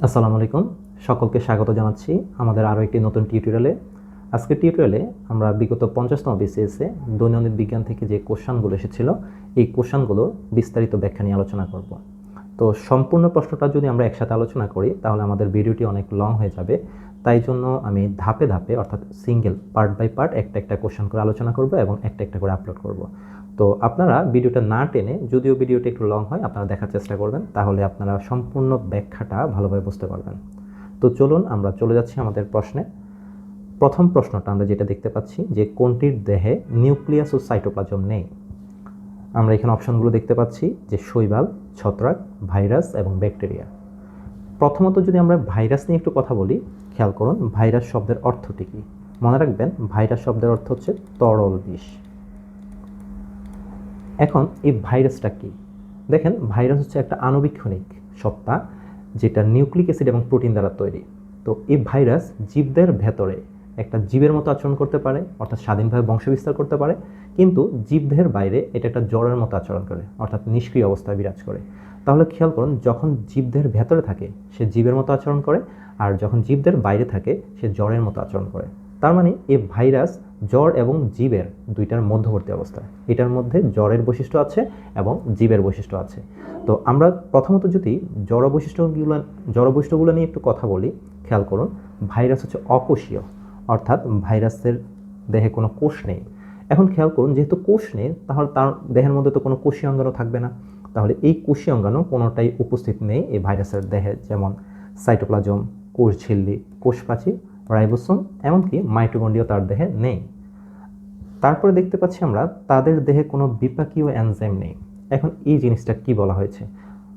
আসসালামু আলাইকুম, সকলকে স্বাগত জানাচ্ছি আমাদের আরও একটি নতুন টিউটোরিয়ালে। আজকের টিউটোরিয়ালে আমরা বিগত 50তম বিসিএসে দৈনন্দিন বিজ্ঞান থেকে যে কোশ্চানগুলো এসেছিল এই কোশ্চানগুলোর বিস্তারিত ব্যাখ্যা নিয়ে আলোচনা করব। তো সম্পূর্ণ প্রশ্নটা যদি আমরা একসাথে আলোচনা করি তাহলে আমাদের ভিডিওটি অনেক লং হয়ে যাবে। তাই জন্য আমি ধাপে ধাপে অর্থাৎ সিঙ্গেল পার্ট বাই পার্ট একটা একটা কোশ্চান করে আলোচনা করব এবং একটা একটা করে আপলোড করব। তো আপনারা ভিডিওটা না টেনে, যদিও ভিডিওটা একটু লং হয়, আপনারা দেখার চেষ্টা করবেন, তাহলে আপনারা সম্পূর্ণ ব্যাখ্যাটা ভালোভাবে বুঝতে পারবেন। তো চলুন আমরা চলে যাচ্ছি আমাদের প্রশ্নে। প্রথম প্রশ্নটা আমরা যেটা দেখতে পাচ্ছি যে কোনটির দেহে নিউক্লিয়াস ও সাইটোপ্লাজম নেই। আমরা এখানে অপশনগুলো দেখতে পাচ্ছি যে শৈবাল, ছত্রাক, ভাইরাস এবং ব্যাকটেরিয়া। প্রথমত যদি আমরা ভাইরাস নিয়ে একটু কথা বলি, খেয়াল করুন ভাইরাস শব্দের অর্থটি কী। মনে রাখবেন ভাইরাস শব্দের অর্থ হচ্ছে তরল বিষ। এখন এই ভাইরাসটা কি? দেখেন ভাইরাস হচ্ছে একটা আণুবীক্ষণিক সত্তা যেটা নিউক্লিক অ্যাসিড এবং প্রোটিন দ্বারা তৈরি। তো এই ভাইরাস জীবদের ভেতরে একটা জীবের মতো আচরণ করতে পারে, অর্থাৎ স্বাধীনভাবে বংশবিস্তার করতে পারে, কিন্তু জীবদেহের বাইরে এটা একটা জ্বরের মতো আচরণ করে, অর্থাৎ নিষ্ক্রিয় অবস্থায় বিরাজ করে। তাহলে খেয়াল করুন যখন জীবদেহের ভেতরে থাকে সে জীবের মতো আচরণ করে, আর যখন জীবদের বাইরে থাকে সে জ্বরের মতো আচরণ করে। তার মানে এই ভাইরাস জ্বর এবং জীবের দুইটার মধ্যবর্তী অবস্থা। এটার মধ্যে জ্বরের বৈশিষ্ট্য আছে এবং জীবের বৈশিষ্ট্য আছে। তো আমরা প্রথমত যদি জড় বৈশিষ্ট্যগুলো নিয়ে একটু কথা বলি, খেয়াল করুন ভাইরাস হচ্ছে অকোষীয়, অর্থাৎ ভাইরাসের দেহে কোনো কোষ নেই। এখন খেয়াল করুন যেহেতু কোষ নেই তাহলে তার দেহের মধ্যে তো কোনো কোষীয় অঙ্গাণু থাকবে না। তাহলে এই কোষীয় অঙ্গাণু কোনোটাই উপস্থিত নেই এই ভাইরাসের দেহে, যেমন সাইটোপ্লাজম, কোষঝিল্লি, কোষপ্রাচীর, রাইবোসোম, এমনকি মাইটোকন্ড্রিয়া তার দেহে নেই। তারপরে দেখতে পাচ্ছি আমরা তাদের দেহে কোনো বিপাকীয় এনজাইম নেই। এখন এই জিনিসটা কি বলা হয়েছে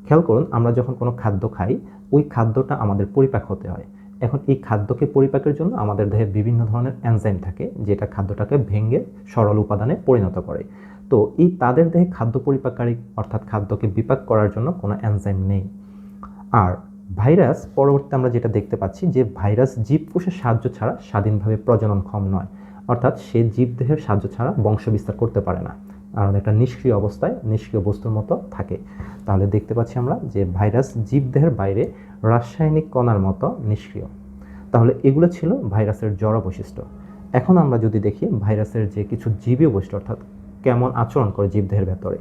খেয়াল করুন, আমরা যখন কোনো খাদ্য খাই ওই খাদ্যটা আমাদের পরিপাক হতে হয়। এখন এই খাদ্যকে পরিপাকের জন্য আমাদের দেহে বিভিন্ন ধরনের এনজাইম থাকে যেটা খাদ্যটাকে ভেঙে সরল উপাদানে পরিণত করে। তো এই তাদের দেহে খাদ্য পরিপাককারী অর্থাৎ খাদ্যকে বিপাক করার জন্য কোনো এনজাইম নেই। আর ভাইরাস পরবর্তীতে আমরা যেটা দেখতে পাচ্ছি যে ভাইরাস জীবকোষের সাহায্য ছাড়া স্বাধীনভাবে প্রজননক্ষম নয়, অর্থাৎ সে জীবদেহের সাহায্য ছাড়া বংশ বিস্তার করতে পারে না, কারণ একটা নিষ্ক্রিয় অবস্থায় নিষ্ক্রিয় বস্তুর মতো থাকে। তাহলে দেখতে পাচ্ছি আমরা যে ভাইরাস জীবদেহের বাইরে রাসায়নিক কণার মতো নিষ্ক্রিয়। তাহলে এগুলো ছিল ভাইরাসের জড় বৈশিষ্ট্য। এখন আমরা যদি দেখি ভাইরাসের যে কিছু জীবীয় বৈশিষ্ট্য, অর্থাৎ কেমন আচরণ করে জীবদেহের ভেতরে,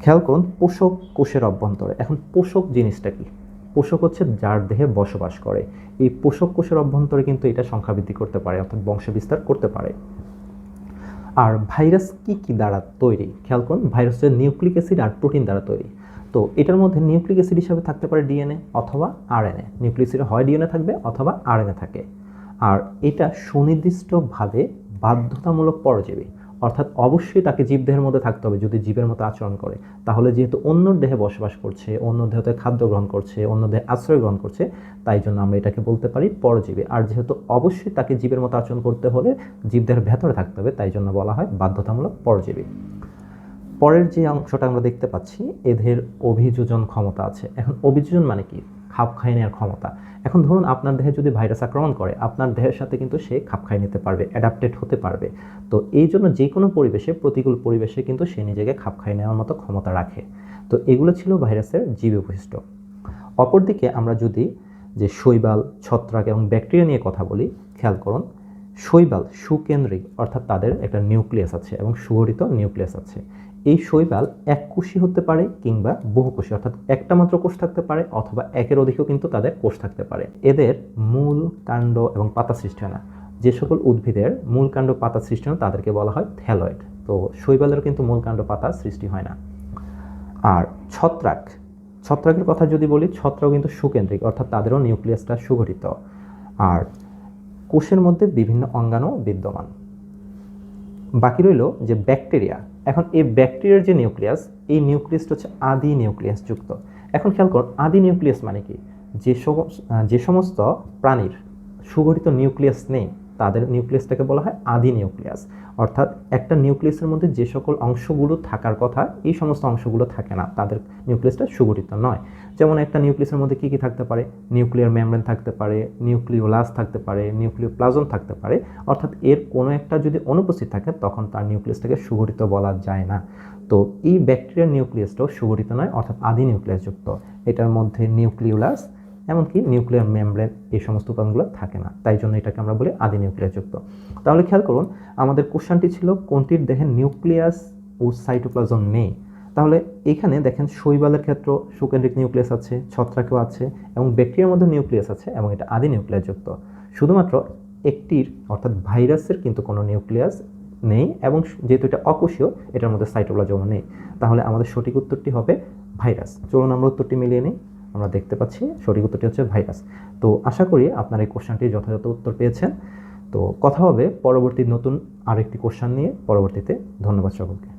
খেয়াল করুন পোষক কোষের অভ্যন্তরে। এখন পোষক জিনিসটা কি? পোষক হচ্ছে যার দেহে বসবাস করে। এই পোষক কোষের অভ্যন্তরে কিন্তু এটা সংখ্যা বৃদ্ধি করতে পারে, অর্থাৎ বংশ বিস্তার করতে পারে। আর ভাইরাস কি কি দ্বারা তৈরি? খেয়াল করুন ভাইরাস হচ্ছে নিউক্লিক অ্যাসিড আর প্রোটিন দ্বারা তৈরি। তো এটার মধ্যে নিউক্লিক অ্যাসিড হিসাবে থাকতে পারে ডিএনএ অথবা আরএনএ। নিউক্লিক অ্যাসিড হয় ডিএনএ থাকবে অথবা আরএনএ থাকে। আর এটা সুনির্দিষ্টভাবে বাধ্যতামূলক পরজীবী, অর্থাৎ অবশ্যই তাকে জীবদেহের মধ্যে থাকতে হবে যদি জীবের মতো আচরণ করে। তাহলে যেহেতু অন্য দেহে বসবাস করছে, অন্য দেহতে খাদ্য গ্রহণ করছে, অন্য দেহে আশ্রয় গ্রহণ করছে, তাই জন্য আমরা এটাকে বলতে পারি পরজীবী। আর যেহেতু অবশ্যই তাকে জীবের মতো আচরণ করতে হলে জীবদেহের ভেতরে থাকতে হবে, তাই জন্য বলা হয় বাধ্যতামূলক পরজীবী। পরের যে অংশটা আমরা দেখতে পাচ্ছি এদের অভিযোজন ক্ষমতা আছে। এখন অভিযোজন মানে কি? খাপ খাইয়ে নেওয়ার ক্ষমতা। এখন ধরুন আপনার দেহে যদি ভাইরাস আক্রমণ করে, আপনার দেহের সাথে কিন্তু সে খাপ খাইয়ে নিতে পারবে, অ্যাডাপ্টেড হতে পারবে। তো এই জন্য যে কোনো পরিবেশে, প্রতিকূল পরিবেশে কিন্তু সে নিজেকে খাপ খাইয়ে নেওয়ার মতো ক্ষমতা রাখে। তো এগুলো ছিল ভাইরাসের জীবীয় বৈশিষ্ট্য। অপরদিকে আমরা যদি যে শৈবাল, ছত্রাক এবং ব্যাকটেরিয়া নিয়ে কথা বলি, খেয়াল করুন শৈবাল সুকেন্দ্রিক, অর্থাৎ তাদের একটা নিউক্লিয়াস আছে এবং সুগঠিত নিউক্লিয়াস আছে। এই শৈবাল এককোষী হতে পারে কিংবা বহুকোষী, অর্থাৎ একটা মাত্র কোষ থাকতে পারে অথবা একের অধিকও কিন্তু তাদের কোষ থাকতে পারে। এদের মূল, কাণ্ড এবং পাতা সৃষ্টি হয় না। যে সকল উদ্ভিদের মূল, কাণ্ড, পাতা সৃষ্টি হয় তাদেরকে বলা হয় থ্যালয়েড। তো শৈবালের কিন্তু মূল, কাণ্ড, পাতা সৃষ্টি হয় না। আর ছত্রাকের কথা যদি বলি, ছত্রাক কিন্তু সুকেন্দ্রিক, অর্থাৎ তাদেরও নিউক্লিয়াসটা সুগঠিত। আর কোষের মধ্যে বিভিন্ন অঙ্গাণু বিদ্যমান। বাকি রইল যে ব্যাকটেরিয়া। এখন এই ব্যাকটেরিয়ার যে নিউক্লিয়াস, এই নিউক্লিয়াসটা হচ্ছে আদি নিউক্লিয়াস যুক্ত। এখন খেয়াল করুন আদি নিউক্লিয়াস মানে কি? যে সমস্ত প্রাণীর সুগঠিত নিউক্লিয়াস নেই তাদের নিউক্লিয়াসটাকে বলা হয় আদি নিউক্লিয়াস। অর্থাৎ একটা নিউক্লিয়াসের মধ্যে যে সকল অংশগুলো থাকার কথা এই সমস্ত অংশগুলো থাকে না, তাদের নিউক্লিয়াসটা সুগঠিত নয়। যেমন একটা নিউক্লিয়াসের মধ্যে কী কী থাকতে পারে? নিউক্লিয়ার মেমব্রেন থাকতে পারে, নিউক্লিওলাস থাকতে পারে, নিউক্লিওপ্লাজম থাকতে পারে। অর্থাৎ এর কোনো একটা যদি অনুপস্থিত থাকে তখন তার নিউক্লিয়াসটাকে সুগঠিত বলা যায় না। তো এই ব্যাকটেরিয়ার নিউক্লিয়াসটাও সুগঠিত নয়, অর্থাৎ আদি নিউক্লিয়াস যুক্ত। এটার মধ্যে নিউক্লিওলাস এমনকি নিউক্লিয়ার মেমব্রেন এই সমস্ত উপাদানগুলো থাকে না, তাই জন্য এটাকে আমরা বলি আদি নিউক্লিয়াসযুক্ত। তাহলে খেয়াল করুন আমাদের কোশ্চেনটি ছিল কোনটির দেহে নিউক্লিয়াস ও সাইটোপ্লাজম নেই। তাহলে এখানে দেখেন শৈবালের ক্ষেত্রে সুকেন্দ্রিক নিউক্লিয়াস আছে, ছত্রাকেও আছে এবং ব্যাকটেরিয়ার মধ্যে নিউক্লিয়াস আছে এবং এটা আদি নিউক্লিয়াসযুক্ত। শুধুমাত্র একটির অর্থাৎ ভাইরাসের কিন্তু কোনো নিউক্লিয়াস নেই এবং যেহেতু এটা অকোষীয় এটার মধ্যে সাইটোপ্লাজম নেই। তাহলে আমাদের সঠিক উত্তরটি হবে ভাইরাস। চলুন আমরা উত্তরটি মিলিয়ে নিই। আমরা দেখতে পাচ্ছি সঠিক উত্তরটি হচ্ছে ভাইরাস। তো আশা করি আপনারা এই কোশ্চেনটির যথাযথ উত্তর পেয়েছেন। তো কথা হবে পরবর্তী নতুন আরেকটি কোশ্চেন নিয়ে পরবর্তীতে। ধন্যবাদ সকলকে।